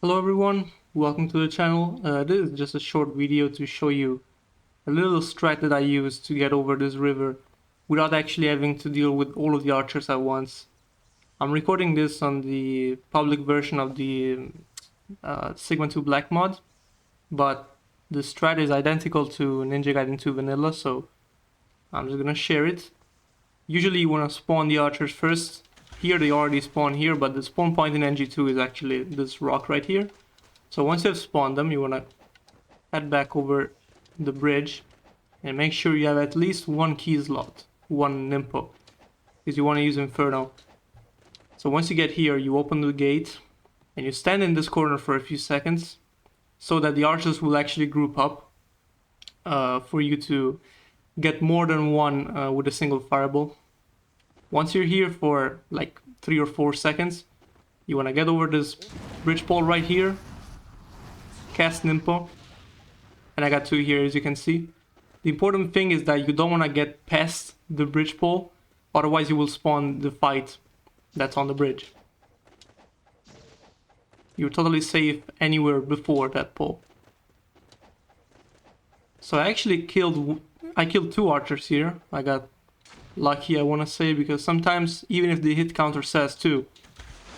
Hello everyone, welcome to the channel. This is just a short video to show you a little strat that I use to get over this river without actually having to deal with all of the archers at once. I'm recording this on the public version of the Sigma 2 Black mod, but the strat is identical to Ninja Gaiden 2 Vanilla, so I'm just gonna share it. Usually you wanna spawn the archers first. Here they already spawn here, but the spawn point in NG2 is actually this rock right here. So once you've spawned them, you want to head back over the bridge and make sure you have at least one key slot, one Nimpo, because you want to use Inferno. So once you get here, you open the gate and you stand in this corner for a few seconds so that the archers will actually group up for you to get more than one with a single fireball. Once you're here for like 3 or 4 seconds, you want to get over this bridge pole right here, cast Nimpo, and I got 2 here as you can see. The important thing is that you don't want to get past the bridge pole, otherwise you will spawn the fight that's on the bridge. You're totally safe anywhere before that pole. So I killed 2 archers here. I got lucky, I want to say, because sometimes even if the hit counter says 2,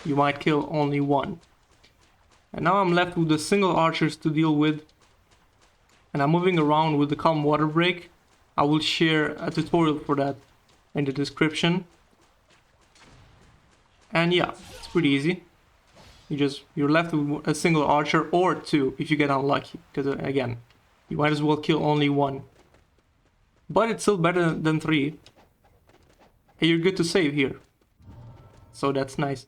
you might kill only 1. And now I'm left with the single archers to deal with, and I'm moving around with the calm water break. I will share a tutorial for that in the description. And yeah, it's pretty easy. You're left with a single archer or 2 if you get unlucky, because again, you might as well kill only 1. But it's still better than 3. And you're good to save here, so that's nice.